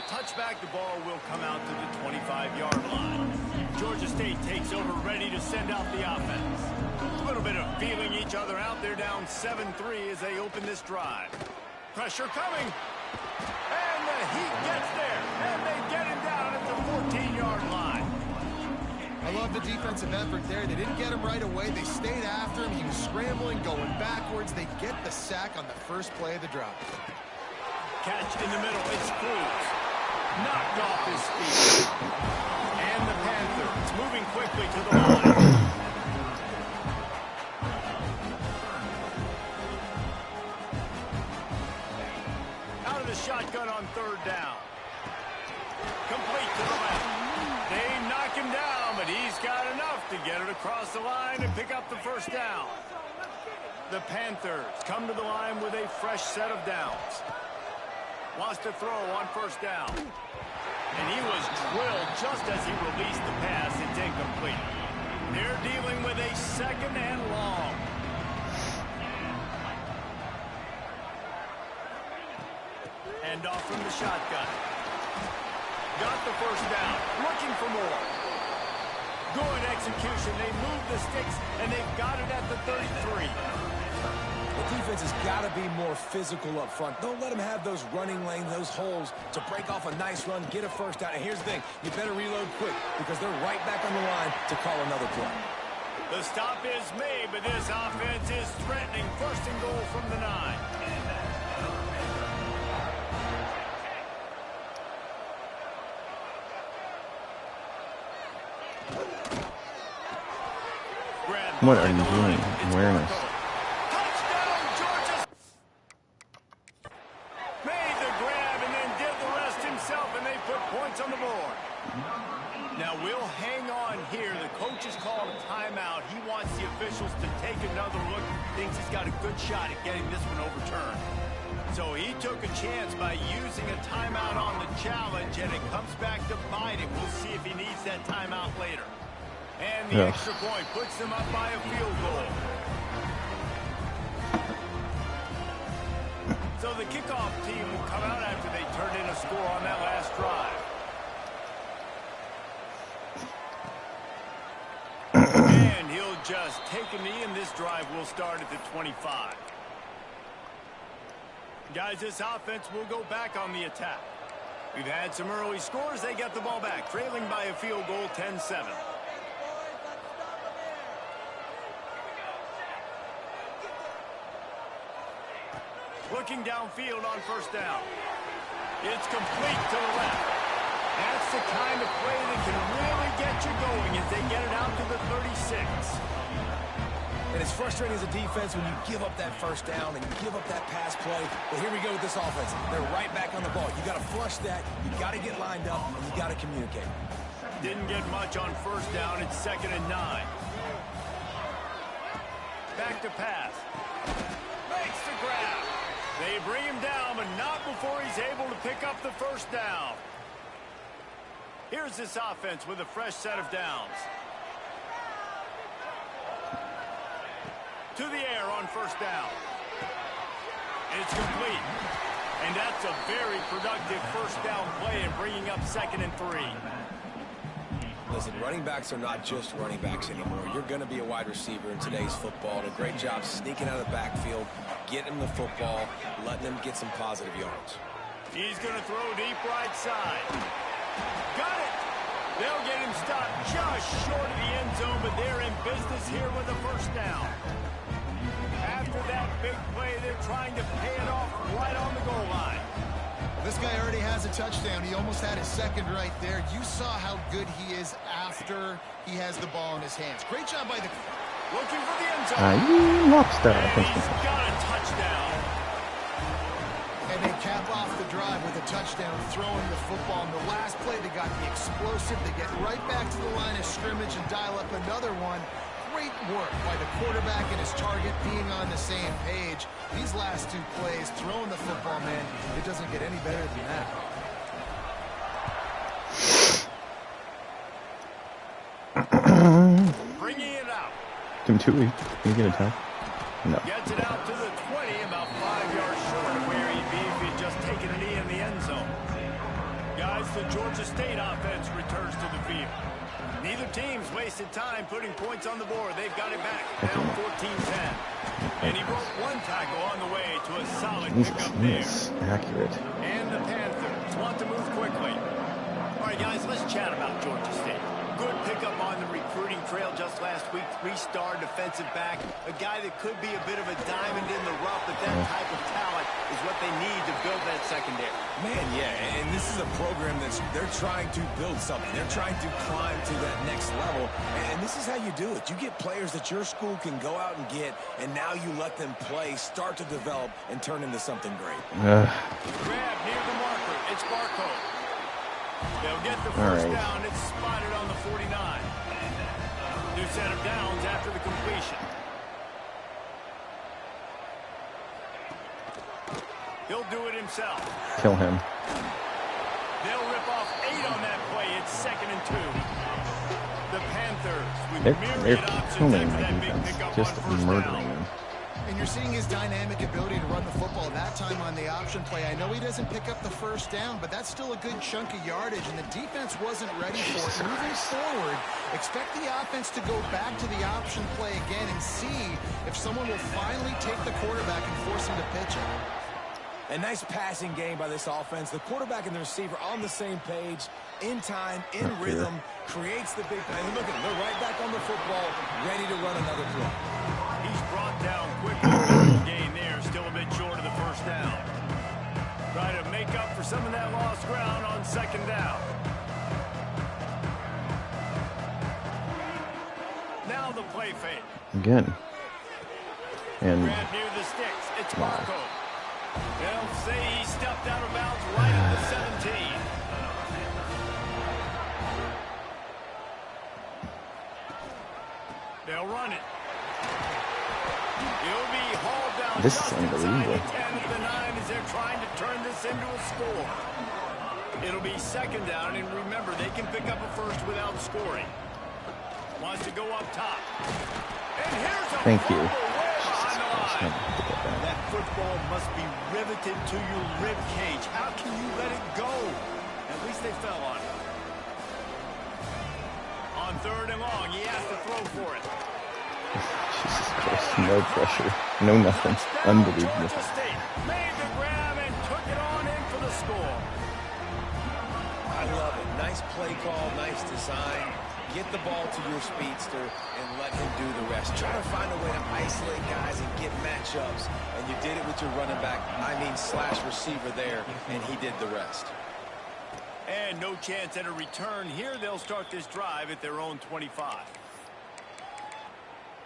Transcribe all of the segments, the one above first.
touchback, the ball will come out to the 25-yard line. Georgia State takes over, ready to send out the offense. A little bit of feeling each other out. They're down 7-3 as they open this drive. Pressure coming. And the Heat gets there. And they get him down at the 14-yard line. I love the defensive effort there. They didn't get him right away. They stayed after him. He was scrambling, going backwards. They get the sack on the first play of the drive. Catch in the middle. It's Cruz. Knocked off his feet. And the Panthers moving quickly to the line. Out of the shotgun on third down. Complete to the left. They knock him down, but he's got enough to get it across the line and pick up the first down. The Panthers come to the line with a fresh set of downs. Wants to throw on first down. And he was drilled just as he released the pass. It's incomplete. They're dealing with a second and long. Hand off from the shotgun. Got the first down. Looking for more. Good execution. They move the sticks, and they've got it at the 33. The defense has got to be more physical up front. Don't let them have those running lanes, those holes to break off a nice run, get a first down. And here's the thing, you better reload quick because they're right back on the line to call another play. The stop is made, but this offense is threatening. First and goal from the 9. What are you doing? Awareness. Touchdown, Georgia! Made the grab and then did the rest himself, and they put points on the board. Now we'll hang on here. The coach has called a timeout. He wants the officials to take another look. Thinks he's got a good shot at getting this one overturned. So he took a chance by using a timeout on the challenge, and it comes back to bite him. We'll see if he needs that timeout later. And the extra point puts them up by a field goal. So the kickoff team will come out after they turned in a score on that last drive. And he'll just take a knee, and this drive will start at the 25. Guys, this offense will go back on the attack. We've had some early scores. They get the ball back, trailing by a field goal, 10-7. Looking downfield on first down. It's complete to the left. That's the kind of play that can really get you going as they get it out to the 36. And it's frustrating as a defense when you give up that first down and you give up that pass play. But here we go with this offense. They're right back on the ball. You got to flush that. You got to get lined up, and you got to communicate. Didn't get much on first down. It's 2nd and 9. Back to pass. Makes the grab. They bring him down, but not before he's able to pick up the first down. Here's this offense with a fresh set of downs. To the air on first down. It's complete. And that's a very productive first down play in bringing up 2nd and 3. Listen, running backs are not just running backs anymore. You're going to be a wide receiver in today's football. And a great job sneaking out of the backfield, getting them the football, letting them get some positive yards. He's going to throw deep right side. Got it. They'll get him stopped just short of the end zone, but they're in business here with a first down. After that big play, they're trying to pay it off right on the goal line. This guy already has a touchdown. He almost had his second right there. You saw how good he is after he has the ball in his hands. Great job by the... Looking for the end zone. Lobster. And he's got a touchdown. And they cap off the drive with a touchdown, throwing the football. In the last play, they got the explosive. They get right back to the line of scrimmage and dial up another one. Great work by the quarterback and his target being on the same page. These last two plays, throwing the football, man, it doesn't get any better than that. Bringing it out. Tim Tui, can you get a touch? No. Gets it out to the 20, about 5 yards short of where he'd be if he'd just taken a knee in the end zone. Guys, the Georgia State offense returns to the field. Neither team's wasted time putting points on the board. They've got it back, down 14-10. And he broke one tackle on the way to a solid pickup there. Accurate. And the Panthers want to move quickly. All right, guys, let's chat about Georgia State. Good pickup on the recruiting trail just last week. 3-star defensive back. A guy that could be a bit of a diamond in the rough, but that type of talent is what they need to build that secondary. Man, yeah, and this is a program they're trying to build something. They're trying to climb to that next level, and this is how you do it. You get players that your school can go out and get, and now you let them play, start to develop, and turn into something great. Grab near the marker. It's Barcode. They'll get the first down. It's spotted on the 49. New set of downs after the completion. He'll do it himself. Kill him. They'll rip off 8 on that play. It's 2nd and 2. The Panthers with myriad options killing after my that big defense. pickup Just on first murdering down. them. And you're seeing his dynamic ability to run the football. That time on the option play, I know he doesn't pick up the first down, but that's still a good chunk of yardage, and the defense wasn't ready for it. Moving forward, expect the offense to go back to the option play again and see if someone will finally take the quarterback and force him to pitch it. A nice passing game by this offense. The quarterback and the receiver on the same page, in time, in rhythm, creates the big play. And look at them, they're right back on the football, ready to run another play. He's brought down quickly. Gain there, still a bit short of the first down. Try to make up for some of that lost ground on 2nd down. Now the play fake. Again. And Grab near the sticks. It's Marco. They'll say he stepped out of bounds right at the 17. They'll run it. He'll be hauled down. This is just unbelievable. inside the 10 of the 9 as they're trying to turn this into a score. It'll be 2nd down, and remember, they can pick up a first without scoring. Wants to go up top. And here's a thank you. fumble way behind the line. That. That football must be riveted to your rib cage. How can you let it go? At least they fell on it. On 3rd and long, he has to throw for it. Jesus Christ, no pressure, no nothing. Unbelievable. Georgia State made the grab and took it on in for the score. I love it. Nice play call, nice design. Get the ball to your speedster and let him do the rest. Try to find a way to isolate guys and get matchups. And you did it with your running back, slash receiver there, and he did the rest. And no chance at a return here. They'll start this drive at their own 25.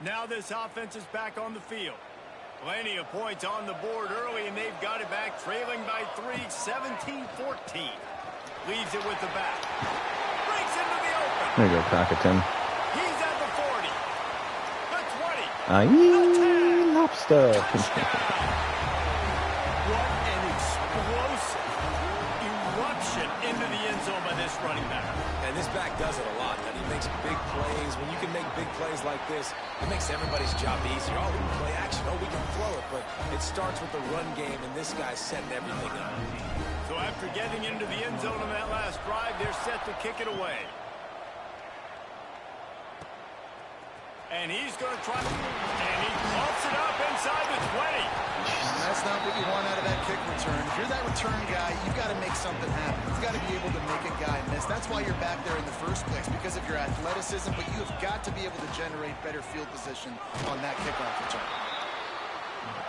Now this offense is back on the field. Plenty of points on the board early, and they've got it back, trailing by 3, 17-14. Leaves it with the back. Breaks into the open. There you go, Crackerton. He's at the 40. The 20. Aye, lobster. What an explosive eruption into the end zone by this running back. And this back does it a lot. And he makes big plays. When you can make big plays like this, it makes everybody's job easier. Oh, we can play action. Oh, we can throw it. But it starts with the run game, and this guy's setting everything up. So after getting into the end zone on that last drive, they're set to kick it away. And he's going to try, and he bumps it up inside the 20. That's not what you want out of that kick return. If you're that return guy, you've got to make something happen. You've got to be able to make a guy miss. That's why you're back there in the first place, because of your athleticism, but you have got to be able to generate better field position on that kickoff return.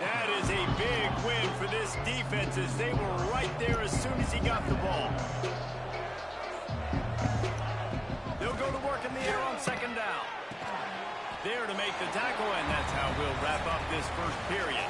That is a big win for this defense as they were right there as soon as he got the ball. They'll go to work in the air on 2nd down. There to make the tackle, and that's how we'll wrap up this first period.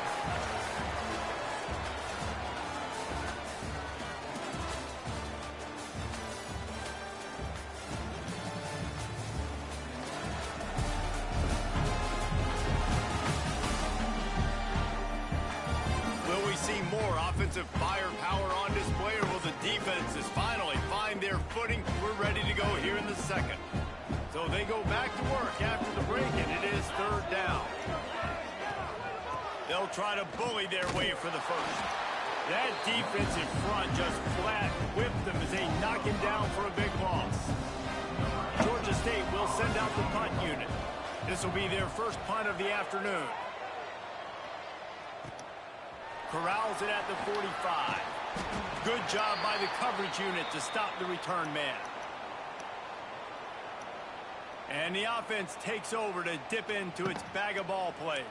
Will we see more offensive firepower on display, or will the defenses finally find their footing? We're ready to go here in the second. So they go back to work after the break, and it is 3rd down. They'll try to bully their way for the first. That defensive front just flat whipped them as they knock him down for a big loss. Georgia State will send out the punt unit. This will be their first punt of the afternoon. Corrals it at the 45. Good job by the coverage unit to stop the return man. And the offense takes over to dip into its bag of ball plays.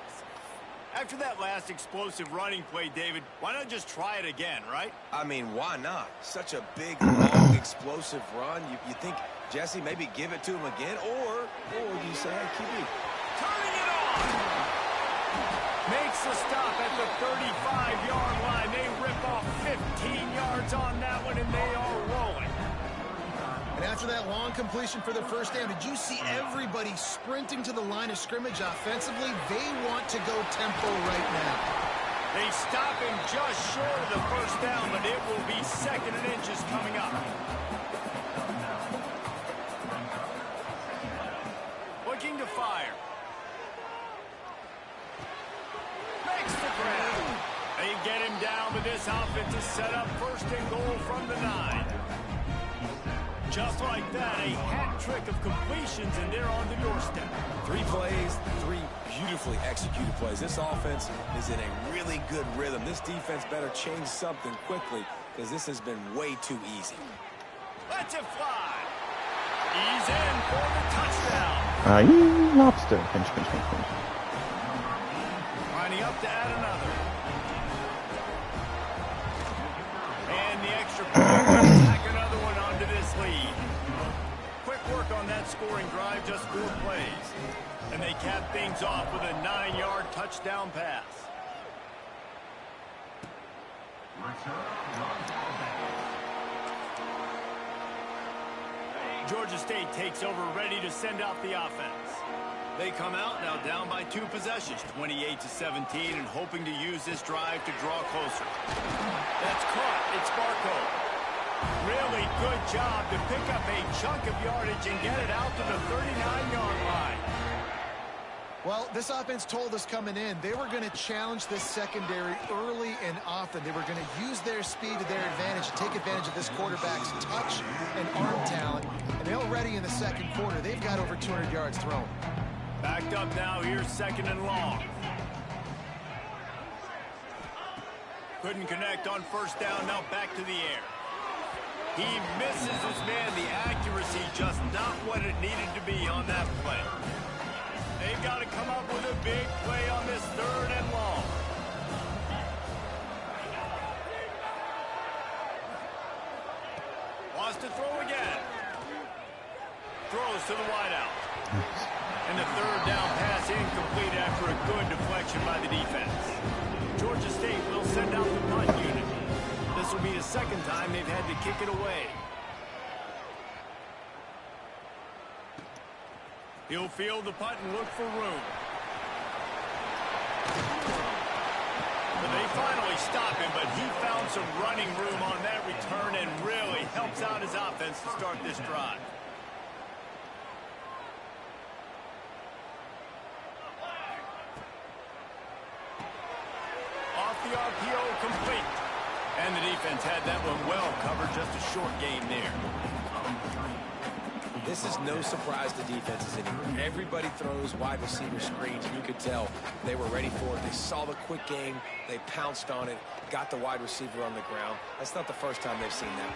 After that last explosive running play, David, why not just try it again, right? I mean, why not? Such a big, long, explosive run. You think, Jesse, maybe give it to him again? Or you say, hey, QB. Turning it on! Makes the stop at the 35-yard line. They rip off 15 yards on that one, and they are rolling. And after that long completion for the first down, did you see everybody sprinting to the line of scrimmage offensively? They want to go tempo right now. They stop him just short of the first down, but it will be 2nd and inches coming up. Looking to fire. Makes the grab. They get him down, but this offense is set up 1st and goal from the 9. Just like that, a hat trick of completions, and they're on the doorstep. 3 plays, 3 beautifully executed plays. This offense is in a really good rhythm. This defense better change something quickly because this has been way too easy. Let's it fly. He's in for the touchdown. You lobster. Pinch, pinch, pinch, pinch. Lining up to add another. And the extra point. Tack another one onto this lead. Quick work on that scoring drive, just 4 plays. And they cap things off with a 9-yard touchdown pass. Georgia State takes over, ready to send out the offense. They come out now down by 2 possessions, 28-17, and hoping to use this drive to draw closer. That's caught. It's Barco. Really good job to pick up a chunk of yardage and get it out to the 39-yard line. Well, this offense told us coming in they were going to challenge this secondary early and often. They were going to use their speed to their advantage and take advantage of this quarterback's touch and arm talent. And already in the 2nd quarter, they've got over 200 yards thrown. Backed up now, here's 2nd and long. Couldn't connect on 1st down, now back to the air. He misses his man. The accuracy just not what it needed to be on that play. They've got to come up with a big play on this 3rd and long. Wants to throw again. Throws to the wideout. And the 3rd down pass incomplete after a good deflection by the defense. Georgia State will send out the punt unit. This will be the 2nd time they've had to kick it away. He'll field the punt and look for room. But they finally stop him, but he found some running room on that return and really helps out his offense to start this drive. Off the RPO, complete. And the defense had that one well covered, just a short game there. This is no surprise to defenses anymore. Everybody throws wide receiver screens, and you could tell they were ready for it. They saw the quick game. They pounced on it, got the wide receiver on the ground. That's not the first time they've seen that.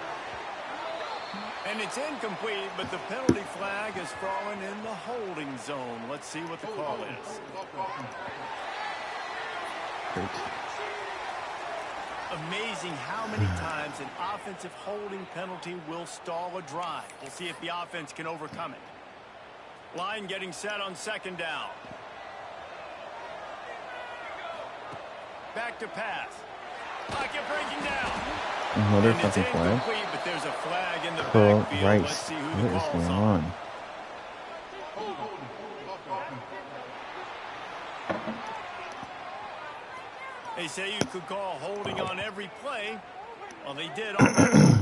And it's incomplete, but the penalty flag has fallen in the holding zone. Let's see what the call is. Great. Amazing how many times an offensive holding penalty will stall a drive. We'll see if the offense can overcome it. Line getting set on 2nd down. Back to pass. Pocket breaking down. Another And it's fucking flag. incomplete, but there's a flag in the Pearl backfield. Let's Rice. see who What the is call's going on. on? They say you could call holding on every play. Well, they did already.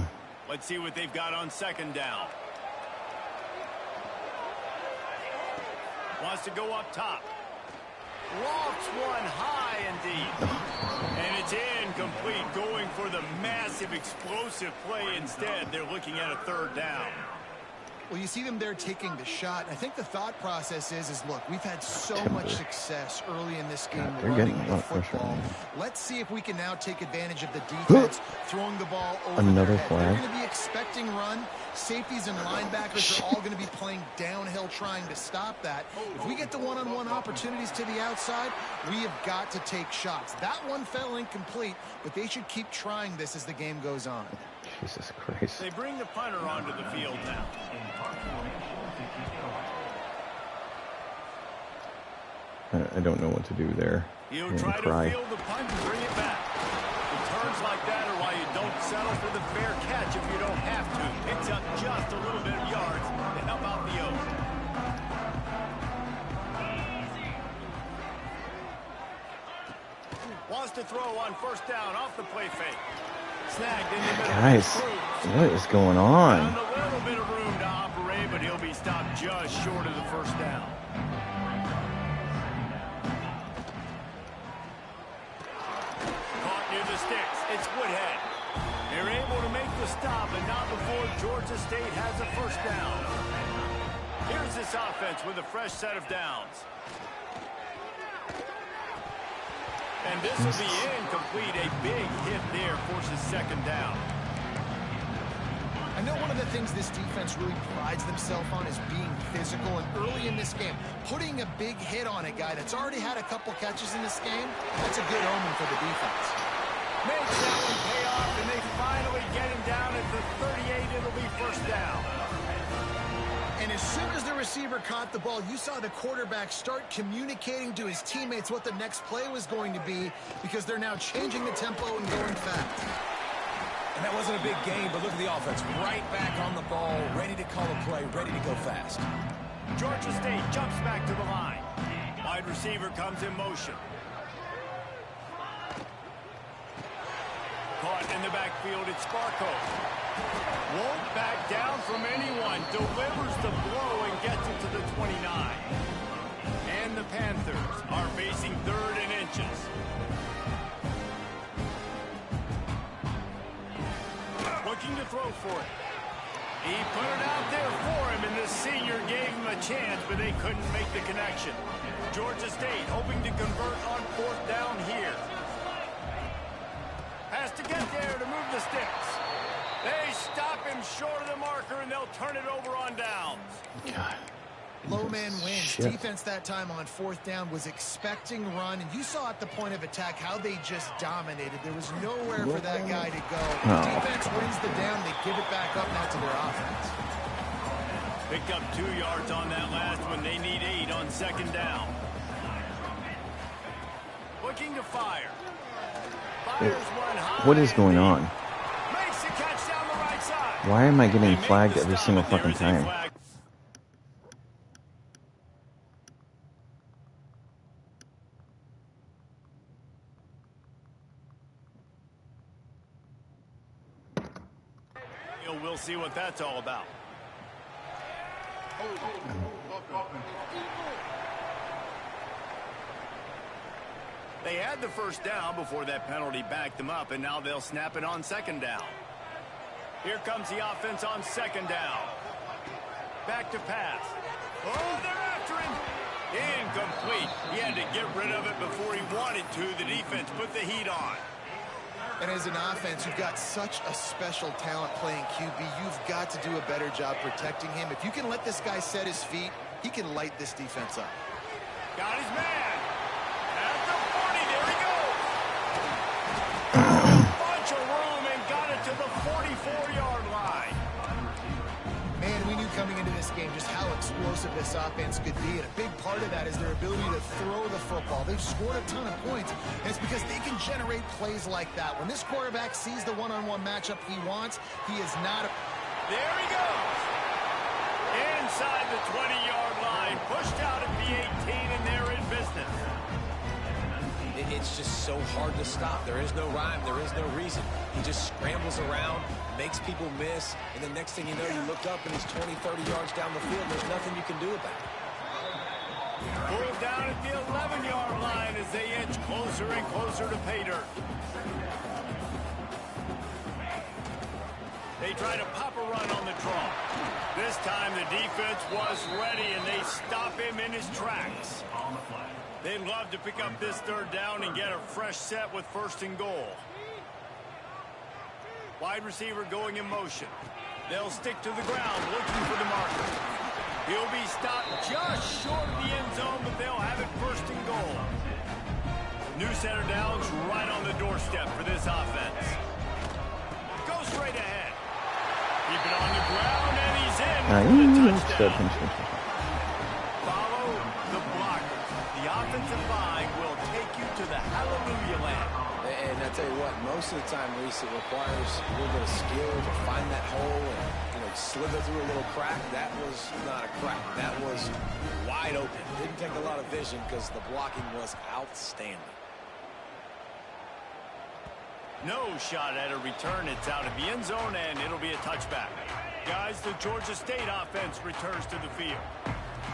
Let's see what they've got on 2nd down. Wants to go up top. Lofts one high indeed. And it's incomplete. incomplete, going for the massive explosive play instead. They're looking at a third down. Well, you see them there taking the shot. I think the thought process is look, we've had so much success early in this game running the football. Let's see if we can now take advantage of the defense, throwing the ball over another their head. flag. They're going to be expecting run. Safeties and linebackers are all going to be playing downhill trying to stop that. If we get the one-on-one opportunities to the outside, we have got to take shots. That one fell incomplete, but they should keep trying this as the game goes on. Jesus Christ. They bring the punter onto the field now. I don't know what to do there. He'll try to field the punt and bring it back. Returns like that are why you don't settle for the fair catch if you don't have to. Picks up just a little bit of yards to help out the O's. Wants to throw on first down off the play fake. Snagged in the middle. Guys, what is going on? Found a little bit of room to operate, but he'll be stopped just short of the first down. Caught near the sticks. It's Woodhead. They're able to make the stop, but not before Georgia State has a first down. Here's this offense with a fresh set of downs. And this will be incomplete. A big hit there forces second down. I know one of the things this defense really prides themselves on is being physical, and early in this game, putting a big hit on a guy that's already had a couple catches in this game, that's a good omen for the defense. Makes that one pay off, and they finally get him down at the 38. It'll be first down. And as soon as the receiver caught the ball, you saw the quarterback start communicating to his teammates what the next play was going to be, because they're now changing the tempo and going fast. And that wasn't a big game, but look at the offense. Right back on the ball, ready to call a play, ready to go fast. Georgia State jumps back to the line. Wide receiver comes in motion. Caught in the backfield, it's Sparko. Won't back down from anyone. Delivers the blow and gets it to the 29. And the Panthers are facing third and inches. Looking to throw for it. He put it out there for him, and the senior gave him a chance, but they couldn't make the connection. Georgia State hoping to convert on fourth down here. Has to get there to move the sticks. They stop him short of the marker, and they'll turn it over on downs. God. Low man wins. Shit. Defense that time on fourth down was expecting run, and you saw at the point of attack how they just dominated. There was nowhere for that guy to go. Oh. Defense wins the down. They give it back up now to their offense. Picked up 2 yards on that last one. They need 8 on second down. Looking to fire. Fires one high. What is going on? Makes the catch down the right side. Why am I getting They make flagged the every stop, single and there fucking is a time? flag. We'll see what that's all about. They had the first down before that penalty backed them up, and now they'll snap it on second down. Here comes the offense on second down. Back to pass. Oh, they're after him. Incomplete. He had to get rid of it before he wanted to. The defense put the heat on. And as an offense, you've got such a special talent playing QB. You've got to do a better job protecting him. If you can let this guy set his feet, he can light this defense up. Got his man. At the 40, there he goes. A bunch of room and got it to the 44-yard line. Man, we knew coming into this game just how explosive this offense could be, and a big part of that is their ability to throw the football. They've scored a ton of points, and it's because they can generate plays like that. When this quarterback sees the one-on-one matchup he wants, he is not... There he goes. Inside the 20-yard line, pushed out at the 18, and they're in business. It's just so hard to stop. There is no rhyme. There is no reason. He just scrambles around, makes people miss, and the next thing you know, you look up and he's 20, 30 yards down the field. There's nothing you can do about it. Pulled down at the 11-yard line as they inch closer and closer to pay dirt. They try to pop a run on the draw. This time the defense was ready, and they stop him in his tracks. They'd love to pick up this third down and get a fresh set with 1st and goal. Wide receiver going in motion. They'll stick to the ground looking for the marker. He'll be stopped just short of the end zone, but they'll have it 1st and goal. New center downs right on the doorstep for this offense. Go straight ahead. Keep it on the ground, and he's in for the touchdown. Follow the blockers. The offensive line will take you to the hallelujah land. And I tell you what, most of the time, Reese, it requires a little bit of skill to find that hole and, slither through a little crack. That was not a crack. That was wide open. Didn't take a lot of vision because the blocking was outstanding. No shot at a return. It's out of the end zone, and it'll be a touchback. Guys, the Georgia State offense returns to the field.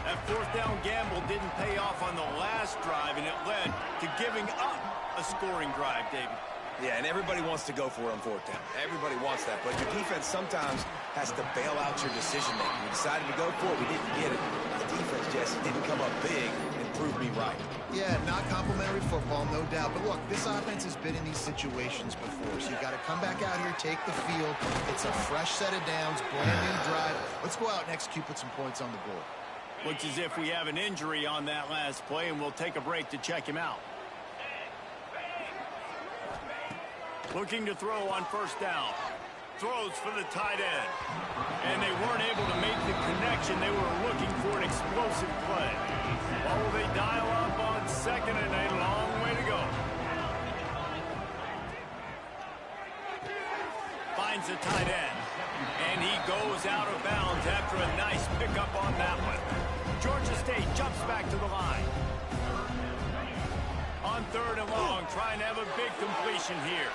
That 4th down gamble didn't pay off on the last drive, and it led to giving up a scoring drive, David. Yeah, and everybody wants to go for it on 4th down. Everybody wants that, but your defense sometimes has to bail out your decision-making. We decided to go for it. We didn't get it. The defense just didn't come up big and prove me right. Yeah, not complimentary football, no doubt. But look, this offense has been in these situations before, so you got to come back out here, take the field. It's a fresh set of downs, brand new drive. Let's go out and execute, put some points on the board. Looks as if we have an injury on that last play, and we'll take a break to check him out. Looking to throw on 1st down. Throws for the tight end. And they weren't able to make the connection. They were looking for an explosive play. Well, will they dial up on 2nd and a long way to go? Finds the tight end. And he goes out of bounds after a nice pickup on that one. Georgia State jumps back to the line. On 3rd and long, trying to have a big completion here.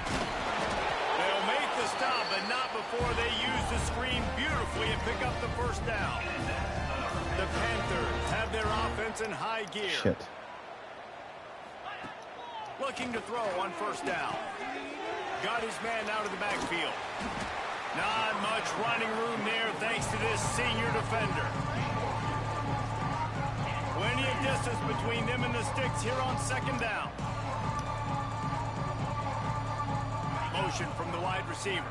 They'll make the stop, but not before they use the screen beautifully and pick up the 1st down. The Panthers have their offense in high gear. Shit. Looking to throw on 1st down. Got his man out of the backfield. Not much running room there thanks to this senior defender. Plenty of distance between them and the sticks here on 2nd down. Motion from the wide receiver.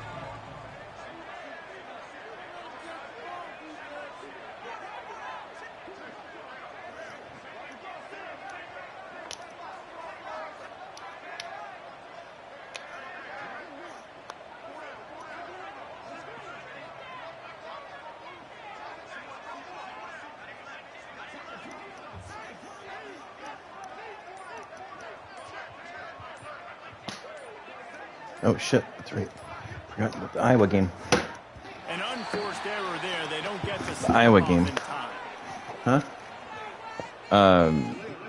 Oh, shit. That's right. Forgot about the Iowa game. An unforced error there. They don't get the Iowa game. Huh?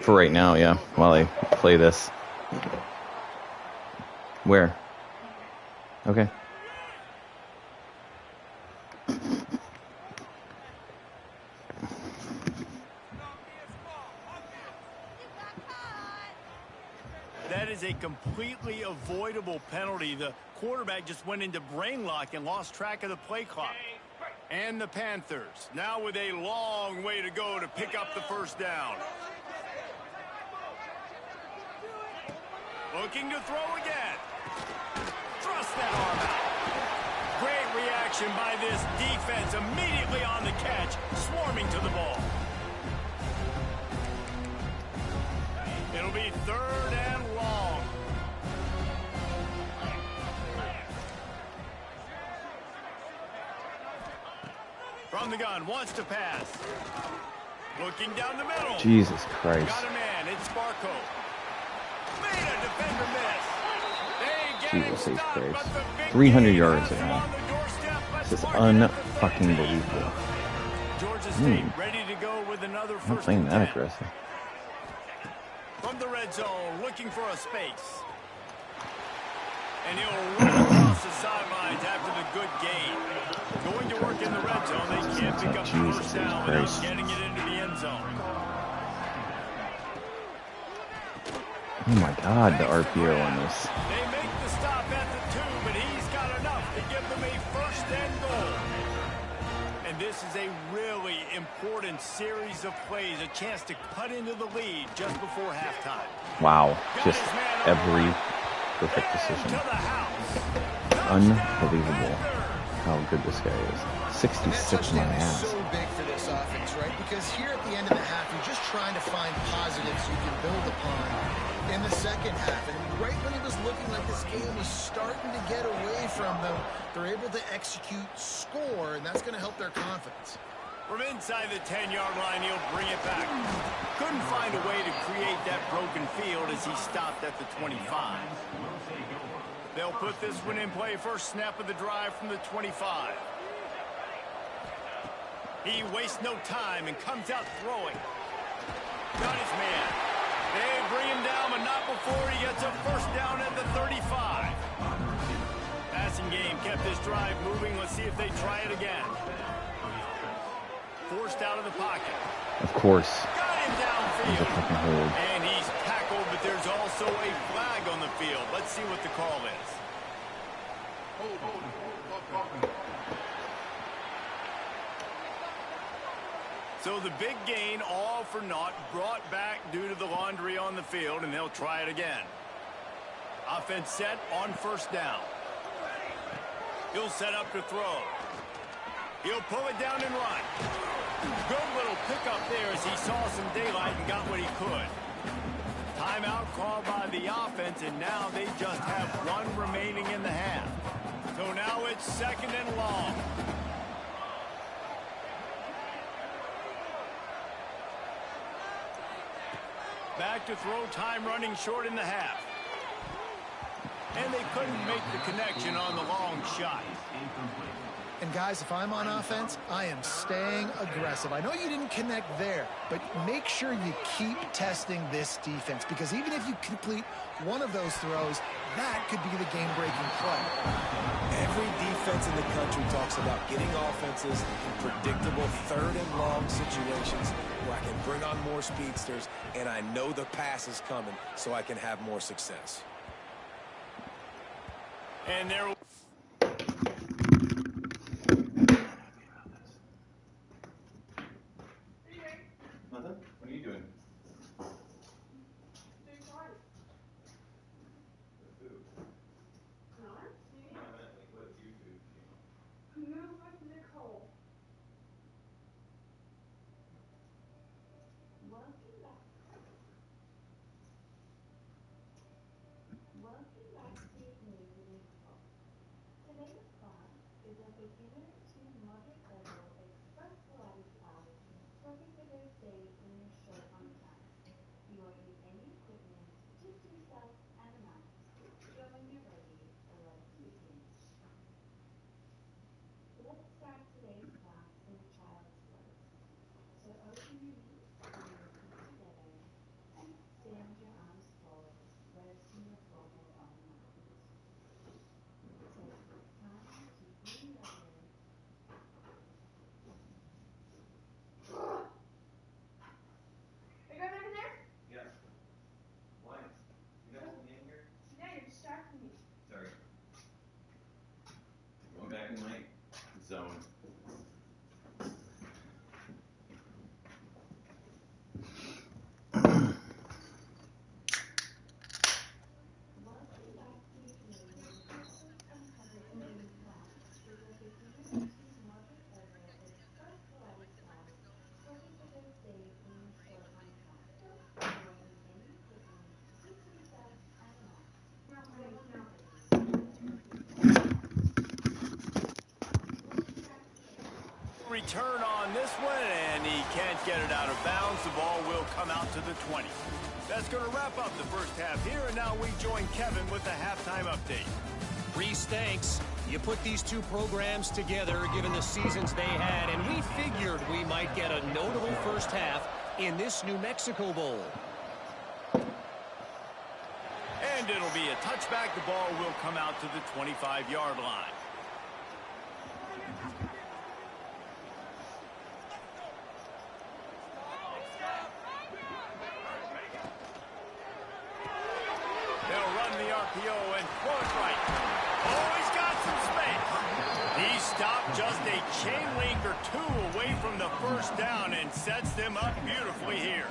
For right now, yeah. While I play this. Where? Okay. That is a completely avoidable penalty. The quarterback just went into brain lock and lost track of the play clock. And the Panthers now with a long way to go to pick up the 1st down. Looking to throw again. Thrust that arm out. Great reaction by this defense. Immediately on the catch, swarming to the ball. It'll be 3rd and long. From the gun, wants to pass. Looking down the middle. Jesus Christ. Got a man, it's Sparko. Made a defender miss. They get Jesus him stopped, Christ. but the big 300 game yards has him now. on the doorstep. This is Let's mark it at the un-fucking 13. believable. Georgia State ready to go with another I'm not 1st playing and that 10. aggressive. From the red zone, looking for a space. And he'll run across the sidelines after the good gain. Going to work in the red zone. They can't pick up the first down without getting it into the end zone. Oh my God, the RPO on this. They make the stop at the 2, but he's got enough to give them a first and goal. And this is a really important series of plays, a chance to cut into the lead just before halftime. Wow, just every perfect decision. Unbelievable how good this guy is. 66 my ass. So big for this offense, right? Because here at the end of the half, you're just trying to find positives you can build upon in the second half. And right when it was looking like this game was starting to get away from them, they're able to execute, score, and that's going to help their confidence. From inside the 10-yard line, he'll bring it back. Couldn't find a way to create that broken field as he stopped at the 25. They'll put this one in play. First snap of the drive from the 25. He wastes no time and comes out throwing. Got his man. They bring him down, but not before he gets a first down at the 35. Passing game kept this drive moving. Let's see if they try it again. Forced out of the pocket. Of course. Got him downfield. He's a fucking hold. And he's tackled, but there's also a flag on the field. Let's see what the call is. So the big gain, all for naught, brought back due to the laundry on the field, and they'll try it again. Offense set on first down. He'll set up to throw. He'll pull it down and run. Good little pickup there as he saw some daylight and got what he could. Timeout called by the offense, and now they just have one remaining in the half. So now it's second and long. Back to throw, time running short in the half. And they couldn't make the connection on the long shot. And guys, if I'm on offense, I am staying aggressive. I know you didn't connect there, but make sure you keep testing this defense, because even if you complete one of those throws, that could be the game-breaking play. Every defense in the country talks about getting offenses in predictable third and long situations where I can bring on more speedsters and I know the pass is coming so I can have more success. And there. Nothing? What are you doing? Zone. Return on this one, and he can't get it out of bounds. The ball will come out to the 20. That's going to wrap up the first half here, and now we join Kevin with the halftime update. Reese, thanks. You put these two programs together, given the seasons they had, and we figured we might get a notable first half in this New Mexico Bowl. And it'll be a touchback. The ball will come out to the 25-yard line. RPO and throw it right. Oh, he's got some space. He stopped just a chain link or two away from the first down and sets them up beautifully here.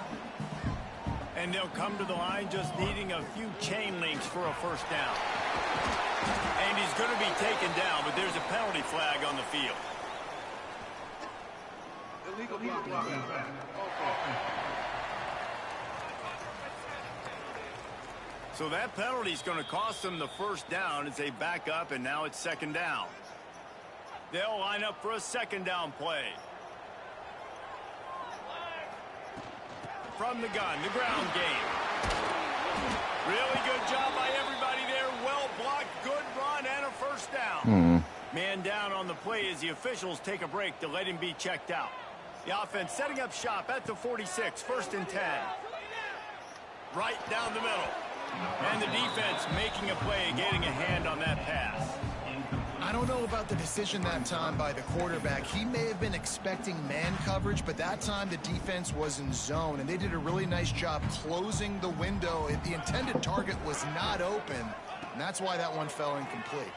And they'll come to the line just needing a few chain links for a first down. And he's going to be taken down, but there's a penalty flag on the field. Illegal block. So that penalty is going to cost them the first down as they back up, and now it's second down. They'll line up for a second down play. From the gun, the ground game. Really good job by everybody there. Well blocked, good run, and a first down. Man down on the play as the officials take a break to let him be checked out. The offense setting up shop at the 46, first and 10. Right down the middle. And the defense making a play, getting a hand on that pass. I don't know about the decision that time by the quarterback. He may have been expecting man coverage, but that time the defense was in zone, and they did a really nice job closing the window. The intended target was not open, and that's why that one fell incomplete.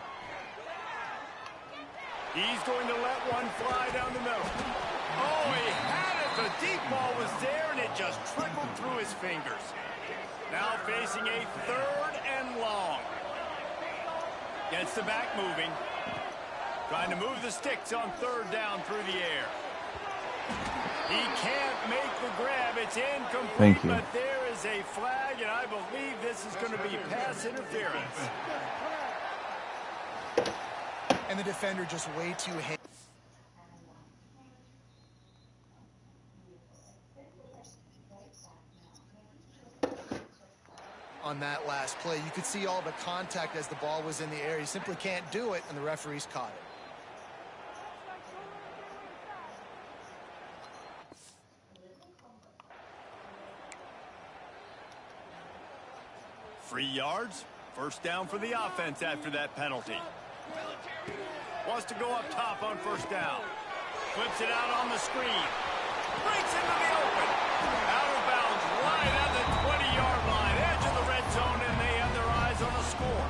He's going to let one fly down the middle. Oh, he had it. The deep ball was there, and it just trickled through his fingers. Now facing a third and long. Gets the back moving. Trying to move the sticks on third down through the air. He can't make the grab. It's incomplete, but there is a flag, and I believe this is going to be pass interference. And the defender just way too handy. On that last play, you could see all the contact as the ball was in the air. He simply can't do it, and the referees caught it. 3 yards. First down for the offense after that penalty. Wants to go up top on first down. Flips it out on the screen. Breaks into the open. Out of bounds right at the 20-yard line. Edge of the red zone, and they have their eyes on the score.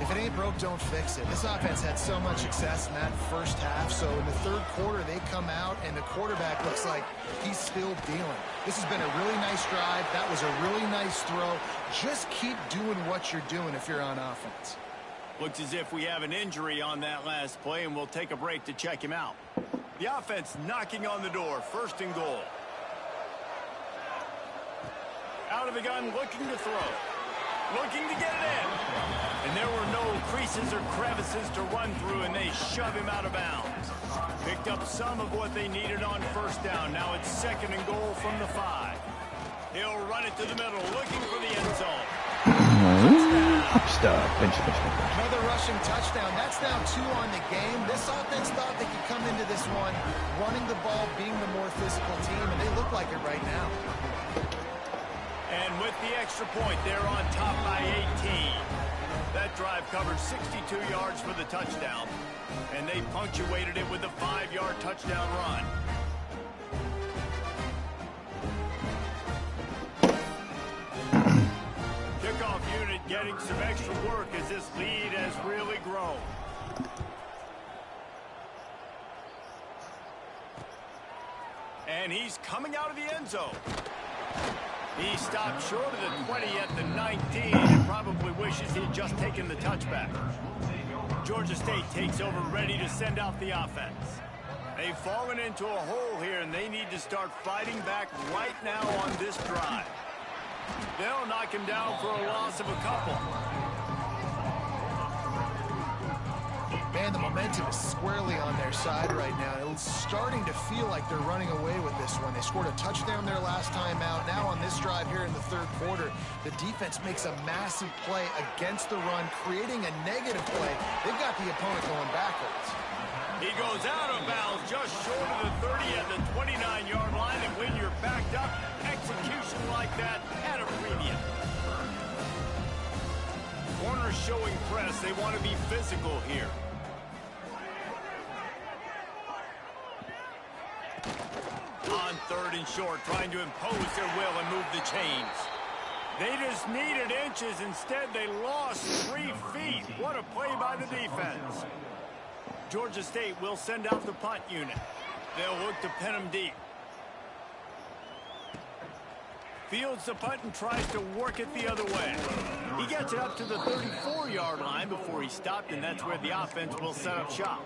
If it ain't broke, don't fix it. This offense had so much success in that first half, so in the third quarter they come out and the quarterback looks like he's still dealing. This has been a really nice drive. That was a really nice throw. Just keep doing what you're doing if you're on offense. Looks as if we have an injury on that last play, and we'll take a break to check him out. The offense knocking on the door, first and goal. Out of the gun, looking to throw. Looking to get it in. And there were no creases or crevices to run through, and they shove him out of bounds. Picked up some of what they needed on first down. Now it's second and goal from the 5. He'll run it to the middle, looking for the end zone. Another rushing touchdown. That's now 2 on the game. This offense thought they could come into this one running the ball, being the more physical team, and they look like it right now. And with the extra point, they're on top by 18. That drive covered 62 yards for the touchdown, and they punctuated it with a 5-yard touchdown run. Kickoff unit getting some extra work as this lead has really grown. And he's coming out of the end zone. He stopped short of the 20 at the 19 and probably wishes he had just taken the touchback. Georgia State takes over, ready to send out the offense. They've fallen into a hole here, and they need to start fighting back right now on this drive. They'll knock him down for a loss of a couple. Man, the momentum is squarely on their side right now. It's starting to feel like they're running away with this one. They scored a touchdown their last time out. Now on this drive here in the third quarter, the defense makes a massive play against the run, creating a negative play. They've got the opponent going backwards. He goes out of bounds just short of the 30 at the 29-yard line, and when you're backed up, execution like that at a premium. Corners showing press. They want to be physical here. On third and short, trying to impose their will and move the chains. They just needed inches. Instead, they lost 3 feet. What a play by the defense. Georgia State will send out the punt unit. They'll look to pin them deep. Fields the punt and tries to work it the other way. He gets it up to the 34-yard line before he stopped, and that's where the offense will set up shop.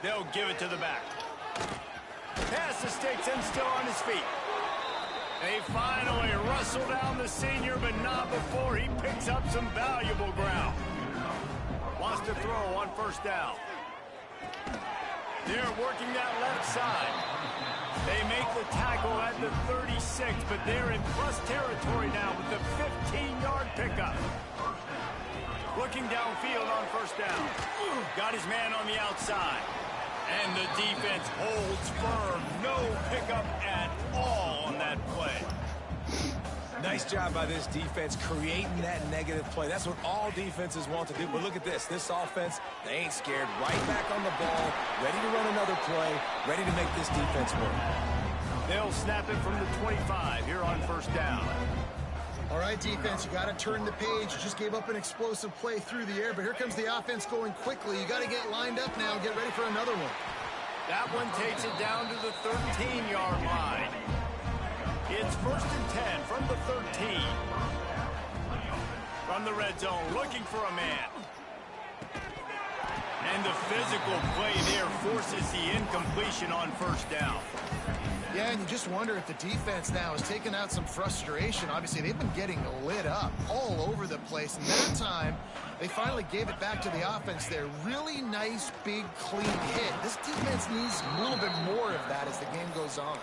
They'll give it to the back. Pass the sticks and still on his feet. They finally wrestle down the senior, but not before he picks up some valuable ground. Wants to throw on first down. They're working that left side. They make the tackle at the 36, but they're in plus territory now with the 15-yard pickup. Looking downfield on first down. Got his man on the outside. And the defense holds firm. No pickup at all on that play. Nice job by this defense creating that negative play. That's what all defenses want to do. But look at this. This offense, they ain't scared. Right back on the ball, ready to run another play, ready to make this defense work. They'll snap it from the 25 here on first down. All right, defense, you got to turn the page. You just gave up an explosive play through the air, but here comes the offense going quickly. You got to get lined up now and get ready for another one. That one takes it down to the 13-yard line. It's first and 10 from the 13. From the red zone, looking for a man. And the physical play there forces the incompletion on first down. Yeah, and you just wonder if the defense now is taking out some frustration. Obviously, they've been getting lit up all over the place. And that time, they finally gave it back to the offense there. Really nice, big, clean hit. This defense needs a little bit more of that as the game goes on.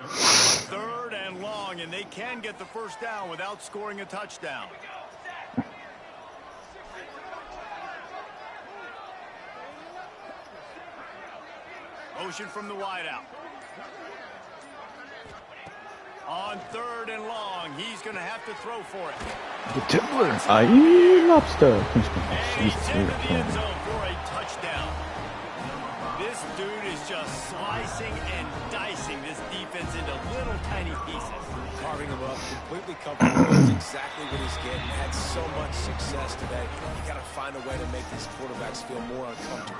Third and long, and they can get the first down without scoring a touchdown. Motion from the wideout. On third and long, he's going to have to throw for it. Lobster. And he's into the end zone for a touchdown. This dude is just slicing and dicing this defense into little tiny pieces. Carving him up, completely comfortable. That's exactly what he's getting. Had so much success today. You got to find a way to make these quarterbacks feel more uncomfortable.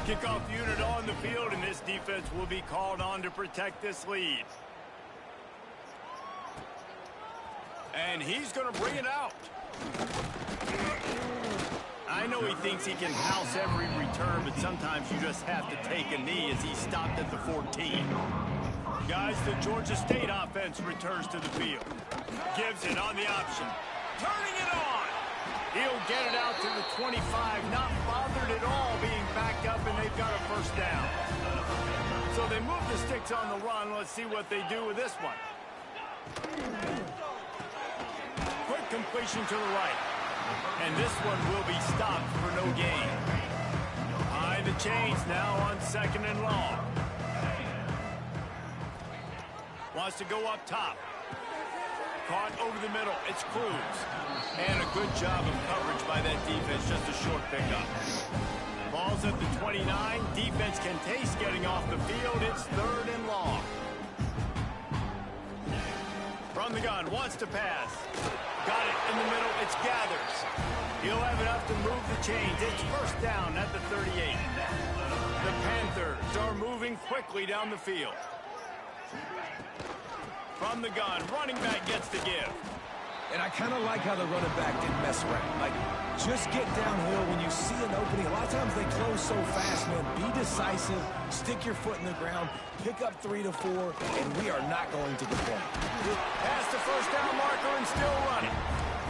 Kickoff unit on the field, and this defense will be called on to protect this lead. And he's going to bring it out. I know he thinks he can house every return, but sometimes you just have to take a knee as he stopped at the 14. Guys, the Georgia State offense returns to the field. Gives it on the option. Turning it on. He'll get it out to the 25. Not bothered at all being backed up, and they've got a first down. So they move the sticks on the run. Let's see what they do with this one. Quick completion to the right. And this one will be stopped for no gain. Behind the chains now on second and long. Wants to go up top. Caught over the middle. It's Cruz. And a good job of coverage by that defense. Just a short pickup. Ball's at the 29. Defense can taste getting off the field. It's third and long. From the gun. Wants to pass. Got it in the middle. It's Gathers. He'll have enough to move the chains. It's first down at the 38. The Panthers are moving quickly down the field. From the gun, running back gets the give. And I kind of like how the running back didn't mess around. Like, just get downhill when you see an opening. A lot of times they close so fast, man. Be decisive, stick your foot in the ground, pick up 3 to 4, and we are not going to the point. Past the first down marker and still running.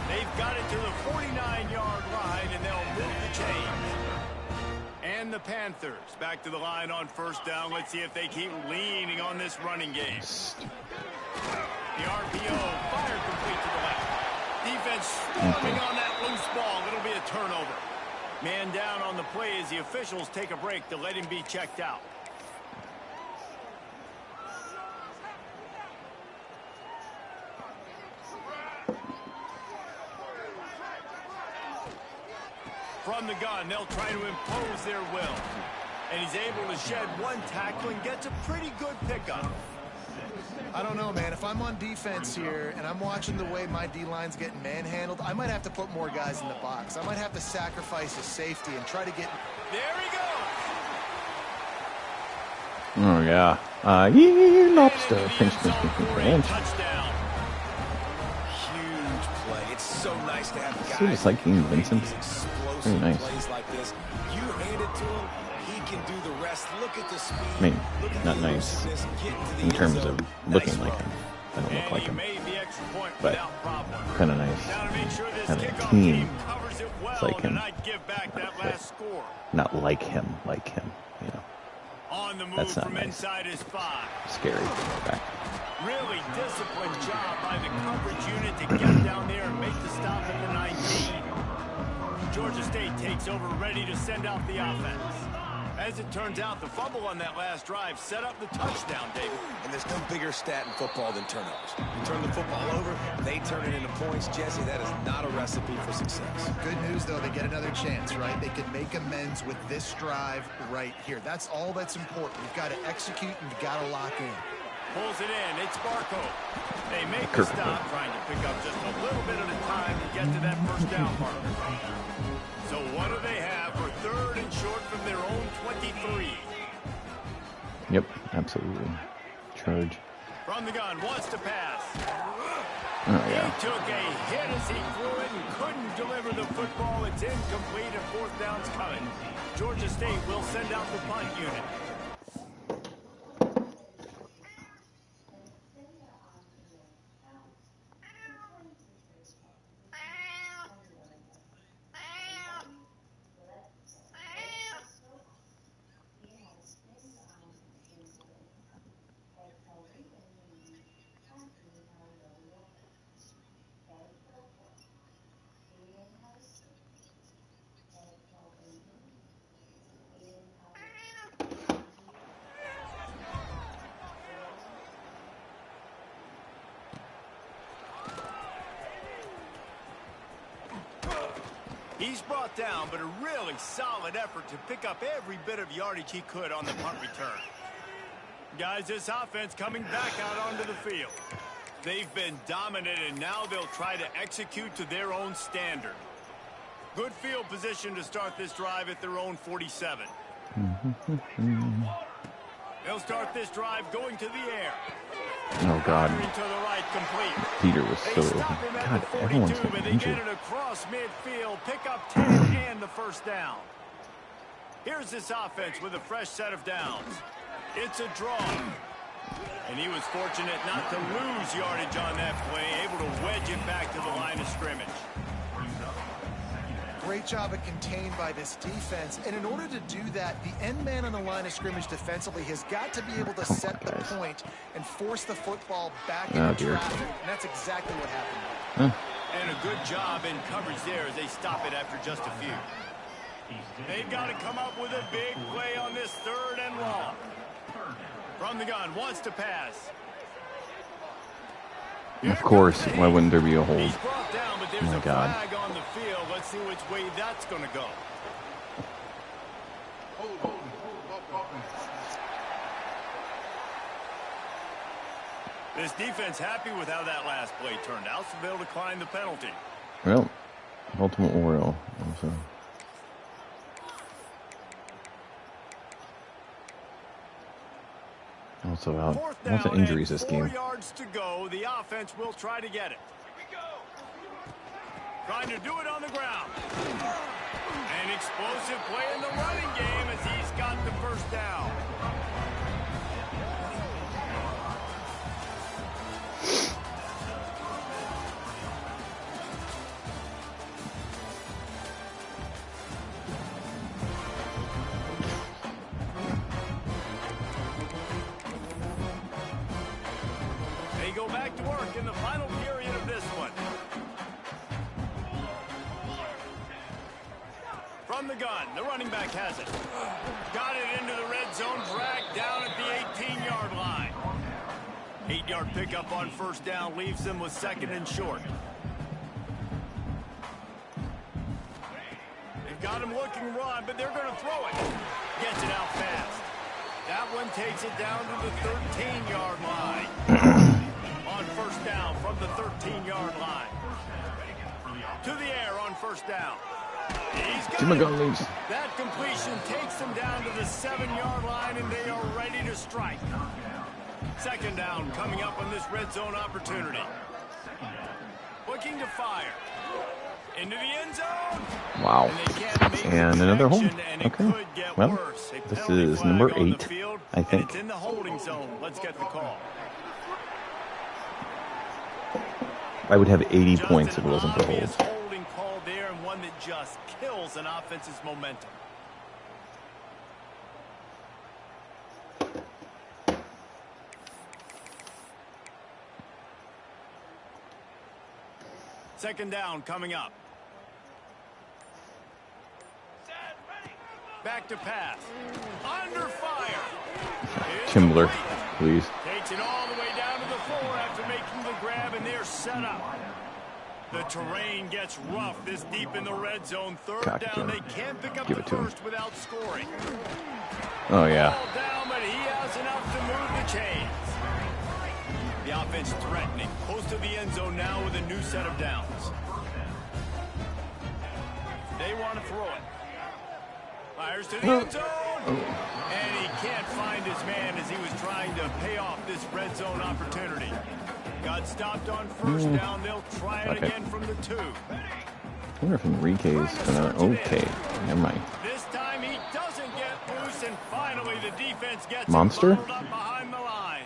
They've got it to the 49-yard line, and they'll move the chains. And the Panthers back to the line on first down. Let's see if they keep leaning on this running game. The RPO fired complete to the left. Defense storming on that loose ball. It'll be a turnover. Man down on the play as the officials take a break to let him be checked out. From the gun, they'll try to impose their will. And he's able to shed one tackle and gets a pretty good pickup. I don't know, man. If I'm on defense here and I'm watching the way my D-line's getting manhandled, I might have to put more guys in the box. I might have to sacrifice his safety and try to get... There he goes! Oh, yeah. Lobster. Pinch, pinch, pinch, pinch, pinch. Touchdown. Huge play. It's so nice to have guys. So just like King Vincent. Explosive Very nice. plays like this. You hand it to him, he can do the rest. Look at the speed. I mean, Look at not the nice elusiveness, getting to the in end terms zone. of looking Nice like run. him. I don't look And like he him. made the extra point But without problem. kind of nice. Now to make sure this Having a kickoff team team covers it well like him. and not give back that last score. Not like him, you know. On the move That's not from nice. inside his 5. Scary. Back. Really disciplined job by the coverage unit to get down there and make the stop at the 19. Georgia State takes over, ready to send out the offense. As it turns out, the fumble on that last drive set up the touchdown, David. And there's no bigger stat in football than turnovers. You turn the football over, they turn it into points. Jesse, that is not a recipe for success. Good news, though, they get another chance, right? They can make amends with this drive right here. That's all that's important. You've got to execute and you've got to lock in. Pulls it in. It's Barco. They make the stop, trying to pick up just a little bit at a time to get to that first down marker. So what do they have for 3rd and short from their own 23? Yep, absolutely. Charge. From the gun, wants to pass. Oh, yeah. He took a hit as he threw it and couldn't deliver the football. It's incomplete and 4th down's coming. Georgia State will send out the punt unit. He's brought down, but a really solid effort to pick up every bit of yardage he could on the punt return. Guys, this offense coming back out onto the field. They've been dominant, and now they'll try to execute to their own standard. Good field position to start this drive at their own 47. They'll start this drive going to the air. Oh, God. To the right, complete. Peter was They so... stop him at God, the 42, everyone's but getting they injured. get it across midfield, pick up 10 and the first down. Here's this offense with a fresh set of downs. It's a draw. And he was fortunate not to lose yardage on that play, able to wedge it back to the line of scrimmage. Great job of contained by this defense. And in order to do that, the end man on the line of scrimmage defensively has got to be able to set the point and force the football back into traffic. And that's exactly what happened. And a good job in coverage there as they stop it after just a few. They've got to come up with a big play on this 3rd and long. From the gun, wants to pass. Of course, why wouldn't there be a hold? He's brought down, but there's Oh, my a God. flag on the field. Let's see which way that's going to go. This defense happy with how that last play turned out, so they'll decline the penalty. Well, Baltimore Oriole. So. Also out. Lots of injuries this game. 4 yards to go. The offense will try to get it. Trying to do it on the ground. An explosive play in the running game as he's got the first down. They go back to work in the final period of this one. From the gun, the running back has it. Got it into the red zone, dragged down at the 18-yard line. 8-yard pickup on first down leaves them with 2nd and short. They've got him looking run, but they're going to throw it. Gets it out fast. That one takes it down to the 13-yard line. On first down from the 13-yard line. To the air on first down. He's got it. That completion takes them down to the 7-yard line, and they are ready to strike. Second down coming up on this red zone opportunity. Looking to fire. Into the end zone. Wow. And another hold. Okay. Well, this is number 8, I think. It's in the holding zone. Let's get the call. I would have 80 points if it wasn't for holds. Holding call there, and one that just kills an offense's momentum. Second down coming up. Back to pass. Under fire. Kimbler, please. Takes it all the way down to the floor after making the grab, and they're set up. The terrain gets rough this deep in the red zone. Third down, they can't pick up the first without scoring. Oh, yeah. Ball down, but he has enough to move the chains. The offense threatening. Close to the end zone now with a new set of downs. They want to throw it. Fires to the end zone. And he can't find his man as he was trying to pay off this red zone opportunity. Got stopped on first down. They'll try it again from the 2. I wonder if Enrique is gonna. Okay, never mind. This time he doesn't get loose, and finally the defense gets Monster? up behind the line.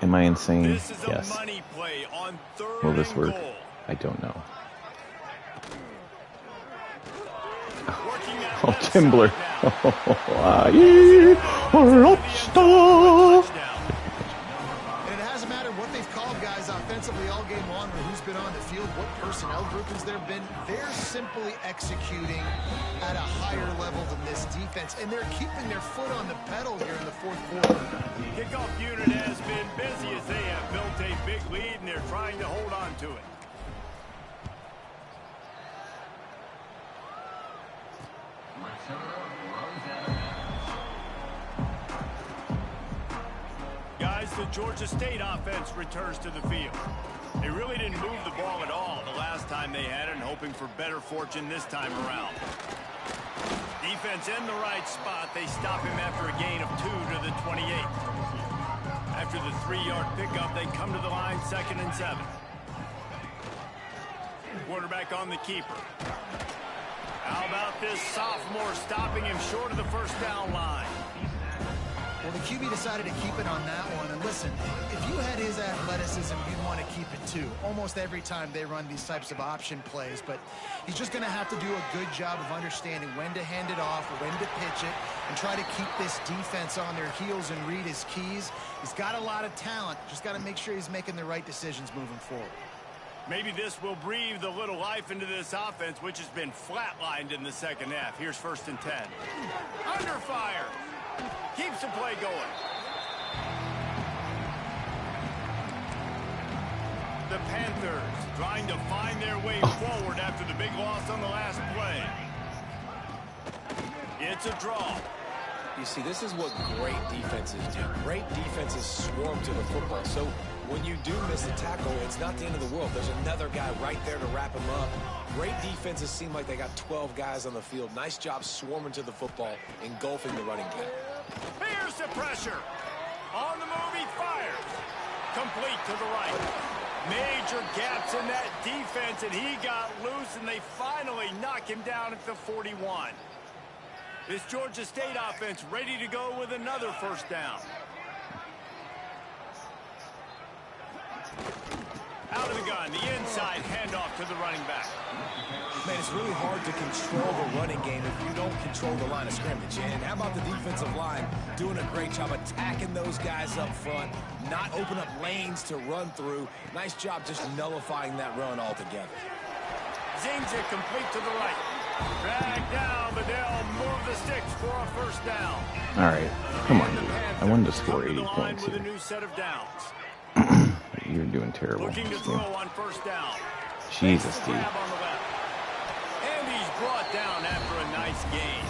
Am I insane? This is Yes. a money play on third Will this and work? goal. I don't know. Working that Oh, left Kimbler. side now. And it hasn't mattered what they've called guys offensively all game long or who's been on the field, what personnel groupings there have been. They're simply executing at a higher level than this defense, and they're keeping their foot on the pedal here in the fourth quarter. Kickoff unit has been busy as they have built a big lead, and they're trying to hold on to it. Guys, the Georgia State offense returns to the field. They really didn't move the ball at all the last time they had it, and hoping for better fortune this time around. Defense in the right spot. They stop him after a gain of 2 to the 28. After the 3-yard pickup, they come to the line 2nd and 7. Quarterback on the keeper. How about this sophomore stopping him short of the first down line? Well, the QB decided to keep it on that one. And listen, if you had his athleticism, you'd want to keep it too. Almost every time they run these types of option plays. But he's just going to have to do a good job of understanding when to hand it off, when to pitch it, and try to keep this defense on their heels and read his keys. He's got a lot of talent. Just got to make sure he's making the right decisions moving forward. Maybe this will breathe a little life into this offense, which has been flatlined in the second half. Here's 1st and 10. Under fire. Keeps the play going. The Panthers trying to find their way forward after the big loss on the last play. It's a draw. You see, this is what great defenses do. Great defenses swarm to the football. So when you do miss a tackle, it's not the end of the world. There's another guy right there to wrap him up. Great defenses seem like they got 12 guys on the field. Nice job swarming to the football, engulfing the running game. Here's the pressure. On the move, he fires. Complete to the right. Major gaps in that defense, and he got loose, and they finally knock him down at the 41. This Georgia State offense ready to go with another first down. Out of the gun, the inside handoff to the running back. Man, it's really hard to control the running game if you don't control the line of scrimmage. And how about the defensive line doing a great job attacking those guys up front, not open up lanes to run through. Nice job just nullifying that run altogether. Zings it complete to the right. Drag down, but they'll move the sticks for a first down. All right, come on, dude. I wanted to score 80 points with a here. new set of downs. You're doing terrible. Looking to throw on first down. Jesus, dude. Grab on the left. And he's brought down after a nice game.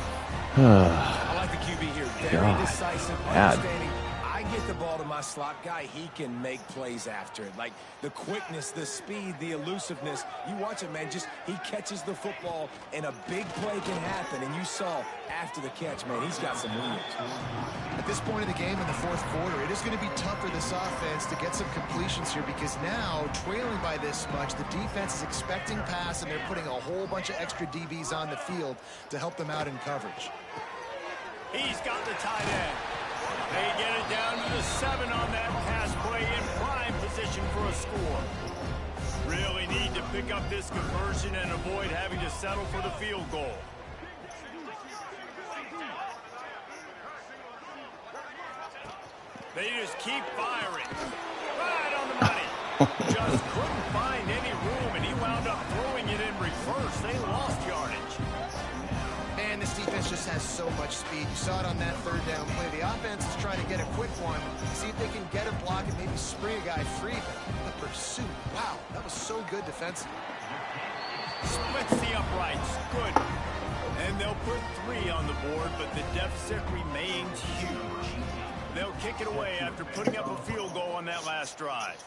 I like the QB here. Very decisive, understanding. I get the ball to my slot guy, he can make plays after it. Like the quickness, the speed, the elusiveness. You watch it, man, just he catches the football and a big play can happen. And you saw after the catch, man, he's got some wheels. At this point of the game in the fourth quarter, it is going to be tough for this offense to get some completions here because now, trailing by this much, the defense is expecting pass and they're putting a whole bunch of extra DBs on the field to help them out in coverage. He's got the tight end. They get it down to the 7 on that pass play in prime position for a score. Really need to pick up this conversion and avoid having to settle for the field goal. They just keep firing. Right on the money. Just couldn't find any room, and he wound up throwing it in reverse. They lost yardage. Man, this defense just has so much speed. You saw it on that third down play. The offense is trying to get a quick one, see if they can get a block and maybe spring a guy free. But the pursuit, wow, that was so good defensively. Splits the uprights. Good. And they'll put 3 on the board, but the deficit remains huge. They'll kick it away after putting up a field goal on that last drive.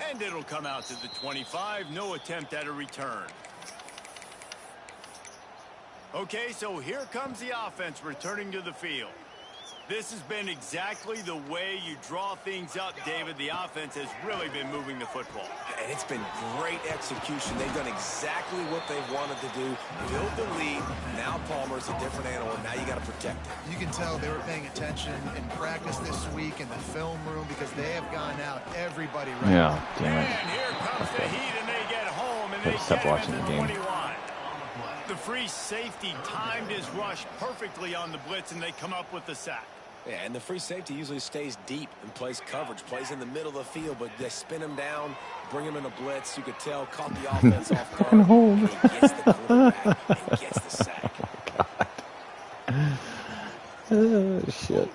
And it'll come out to the 25. No attempt at a return. Okay, so here comes the offense returning to the field. This has been exactly the way you draw things up, David. The offense has really been moving the football. And it's been great execution. They've done exactly what they've wanted to do. Build the lead. Now Palmer's a different animal. Now you got to protect it. You can tell they were paying attention in practice this week in the film room because they have gone out everybody right Yeah, now. damn it. And here comes the heat, and they get home, and they Stop get him watching at the the game. 21. The free safety timed his rush perfectly on the blitz, and they come up with the sack. Yeah, and the free safety usually stays deep and plays coverage, plays in the middle of the field, but they spin him down, bring him in a blitz. You could tell, caught the offense off guard. Fucking hold. And he gets the quarterback and gets the sack. Oh, shit.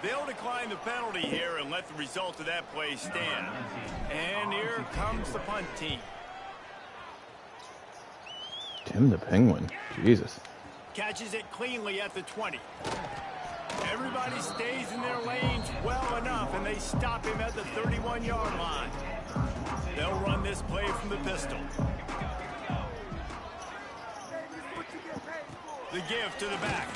They'll decline the penalty here and let the result of that play stand. And here comes the punt team. Tim the Penguin. Jesus. Catches it cleanly at the 20. Everybody stays in their lanes well enough, and they stop him at the 31-yard line. They'll run this play from the pistol. The give to the back.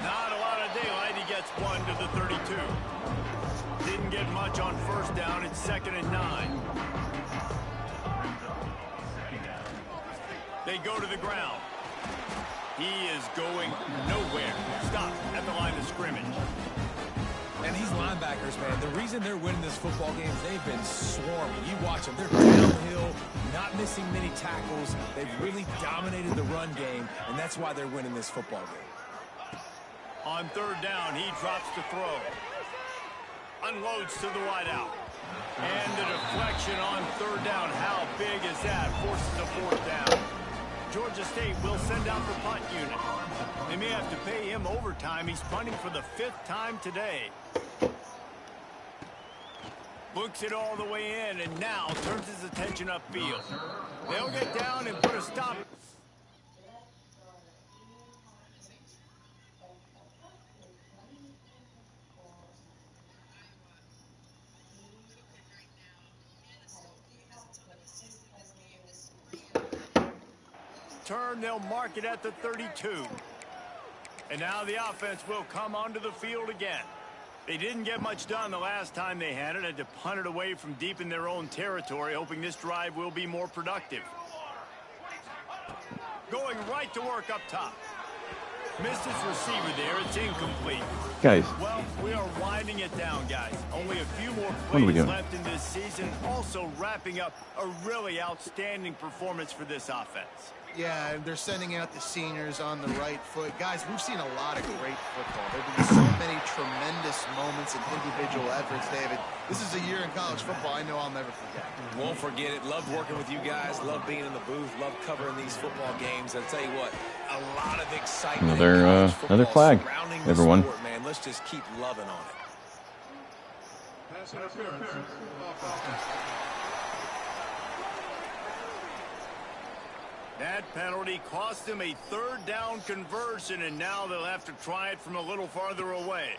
Not a lot of daylight. He gets 1 to the 32. Didn't get much on first down. It's 2nd and 9. They go to the ground. He is going nowhere. Stop at the line of scrimmage. And these linebackers, man, the reason they're winning this football game is they've been swarming. You watch them. They're downhill, not missing many tackles. They've really dominated the run game, and that's why they're winning this football game. On third down, he drops to throw. Unloads to the wideout. And the deflection on third down. How big is that? Forces a fourth down. Georgia State will send out the punt unit. They may have to pay him overtime. He's punting for the 5th time today. Books it all the way in and now turns his attention upfield. They'll get down and put a stop. Turn, they'll mark it at the 32. And now the offense will come onto the field again. They didn't get much done the last time they had it. Had to punt it away from deep in their own territory, hoping this drive will be more productive. Going right to work up top. Missed his receiver there. It's incomplete. Guys. Well, we are winding it down, guys. Only a few more What are we plays doing? left in this season. Also wrapping up a really outstanding performance for this offense. Yeah, and they're sending out the seniors on the right foot. Guys, we've seen a lot of great football. There have been so many tremendous moments and individual efforts, David. This is a year in college football I know I'll never forget. Won't forget it. Loved working with you guys. Loved being in the booth. Loved covering these football games. I'll tell you what, a lot of excitement. Another flag, surrounding everyone. the sport, man. Let's just keep loving on it. That penalty cost them a third down conversion, and now they'll have to try it from a little farther away.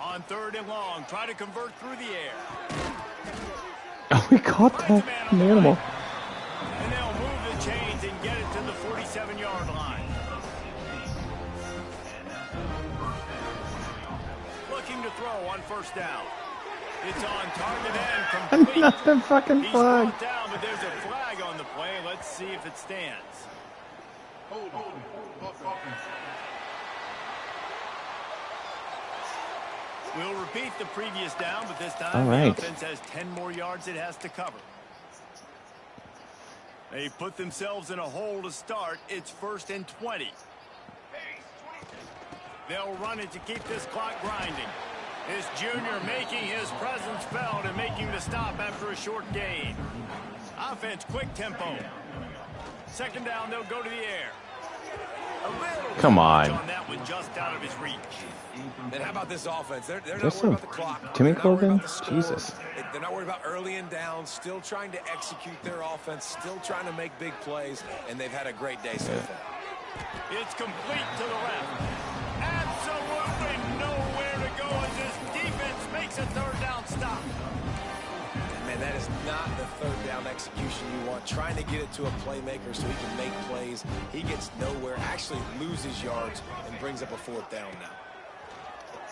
On 3rd and long, try to convert through the air. Oh, we caught that animal. And they'll move the chains and get it to the 47-yard line. Looking to throw on 1st down. It's on target and complete. Another fucking flag. He's brought down, but there's a flag on the play. Let's see if it stands. We'll repeat the previous down, but this time the offense has 10 more yards it has to cover. They put themselves in a hole to start. It's 1st and 20. They'll run it to keep this clock grinding. This junior making his presence felt and making the stop after a short gain. Offense, quick tempo. 2nd down, they'll go to the air. Come on. That one just out of his reach. And how about this offense? They're not worried about the clock. Timmy Colvin? Jesus. They're not worried about early and down, still trying to execute their offense, still trying to make big plays, and they've had a great day so far. It's complete to the left. Absolutely nowhere to go as this defense makes a 3rd down stop. Man, that is not the 3rd down execution you want. Trying to get it to a playmaker so he can make plays. He gets nowhere, actually loses yards, and brings up a 4th down now.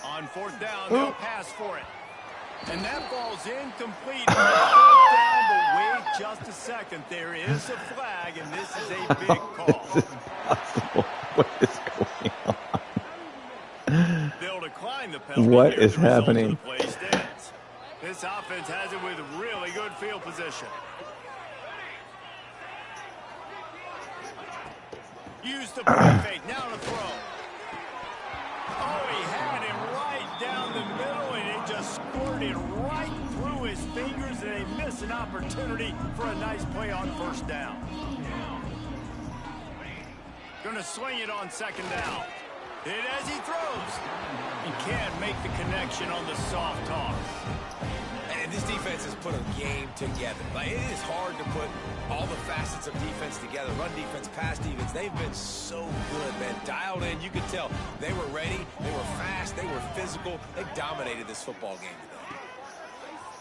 On 4th down, they'll pass for it. And that ball's incomplete on 4th down, but wait just a second. There is a flag, and this is a big call. This is impossible. What is going on? They'll decline the penalty. What is happening? The play stands. This offense has it with really good field position. Use the play fake. Now to throw. Oh, he had him right down the middle, and it just squirted right through his fingers, and they miss an opportunity for a nice play on 1st down. Gonna swing it on 2nd down. Hit as he throws. He can't make the connection on the soft toss. And this defense has put a game together. Like, it is hard to put all the facets of defense together. Run defense, pass defense. They've been so good, man. Dialed in. You could tell they were ready. They were fast. They were physical. They dominated this football game today.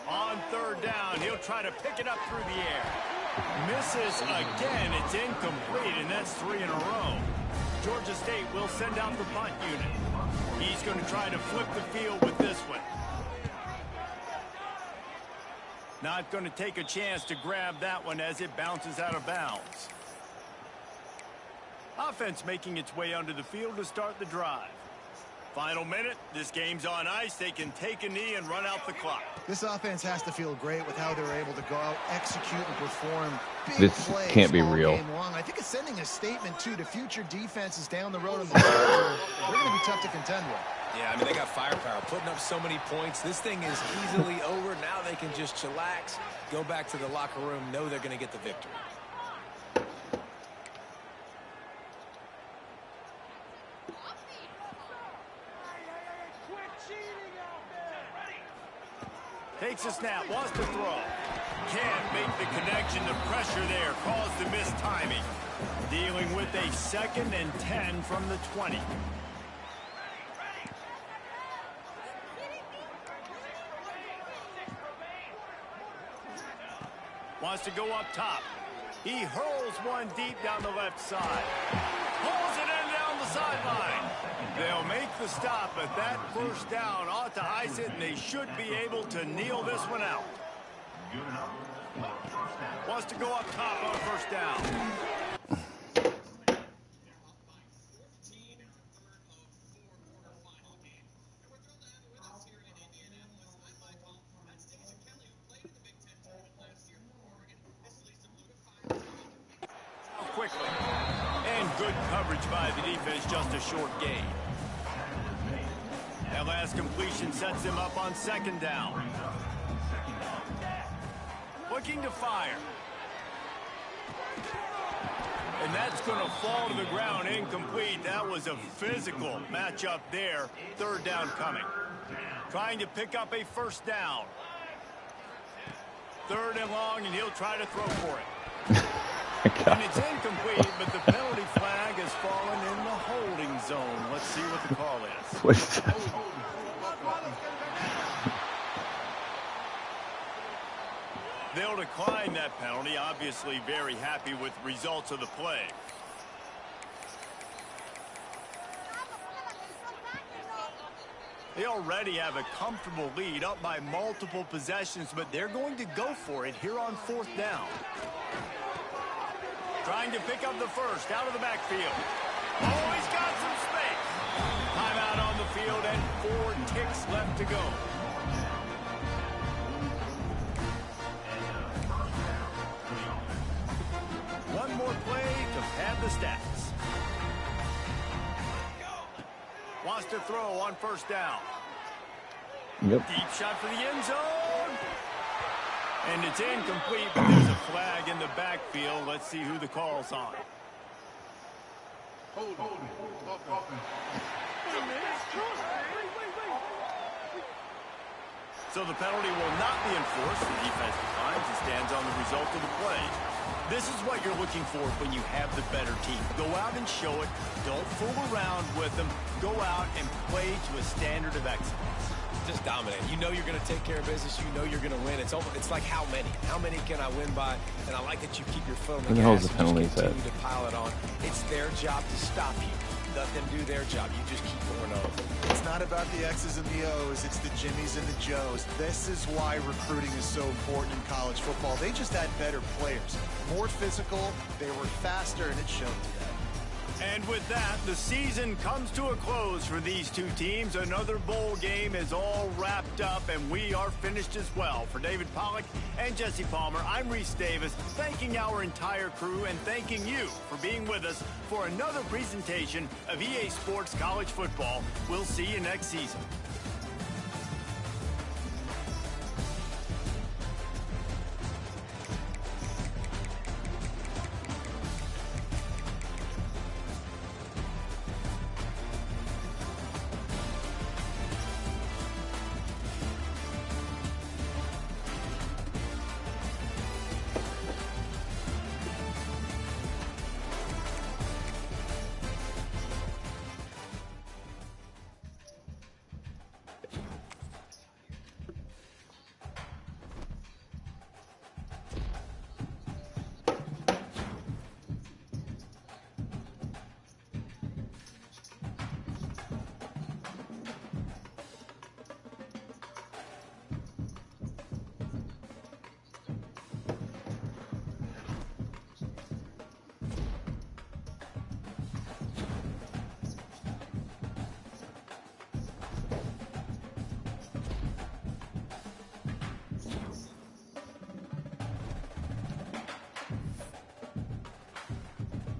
On 3rd down, he'll try to pick it up through the air. Misses again. It's incomplete, and that's 3 in a row. Georgia State will send out the punt unit. He's going to try to flip the field with this one. Not going to take a chance to grab that one as it bounces out of bounds. Offense making its way onto the field to start the drive. Final minute. This game's on ice. They can take a knee and run out the clock. This offense has to feel great with how they're able to go out, execute, and perform big This plays can't be all real. game long. I think it's sending a statement, too, to future defenses down the road in the schedule. They're going to be tough to contend with. Yeah, I mean, they got firepower, putting up so many points. This thing is easily over. Now they can just chillax, go back to the locker room, know they're going to get the victory. Takes a snap, wants to throw. Can't make the connection. The pressure there caused the missed timing. Dealing with a 2nd and 10 from the 20. Wants to go up top. He hurls one deep down the left side. Pulls it in down the sideline. They'll make the stop, but that 1st down ought to ice it, and they should be able to kneel this one out. Wants to go up top on 1st down. Quickly. And good coverage by the defense, just a short gain. That last completion sets him up on 2nd down. Looking to fire. And that's going to fall to the ground incomplete. That was a physical matchup there. 3rd down coming. Trying to pick up a first down. 3rd and long, and he'll try to throw for it. And it's incomplete, but the penalty flag has fallen in the holding zone. Let's see what the call is. What is that? They'll decline that penalty. Obviously very happy with the results of the play. They already have a comfortable lead, up by multiple possessions, but they're going to go for it here on 4th down. Trying to pick up the first out of the backfield. Oh, he's got some space. Timeout on the field and 4 ticks left to go. One more play to pad the stats. Wants to throw on 1st down. Yep. Deep shot for the end zone. And it's incomplete, but there's a flag in the backfield. Let's see who the call's on. So the penalty will not be enforced. The defense declines and stands on the result of the play. This is what you're looking for when you have the better team. Go out and show it. Don't fool around with them. Go out and play to a standard of excellence. Just dominate. You know you're going to take care of business. You know you're going to win. It's like how many? How many can I win by? And I like that you keep your foot on the gas the penalties and continue to pile it on. It's their job to stop you. Let them do their job. You just keep going on. It's not about the X's and the O's. It's the Jimmies and the Joes. This is why recruiting is so important in college football. They just had better players. More physical. They were faster, and it showed today. And with that, the season comes to a close for these two teams. Another bowl game is all wrapped up, and we are finished as well. For David Pollack and Jesse Palmer, I'm Reese Davis, thanking our entire crew and thanking you for being with us for another presentation of EA Sports College Football. We'll see you next season.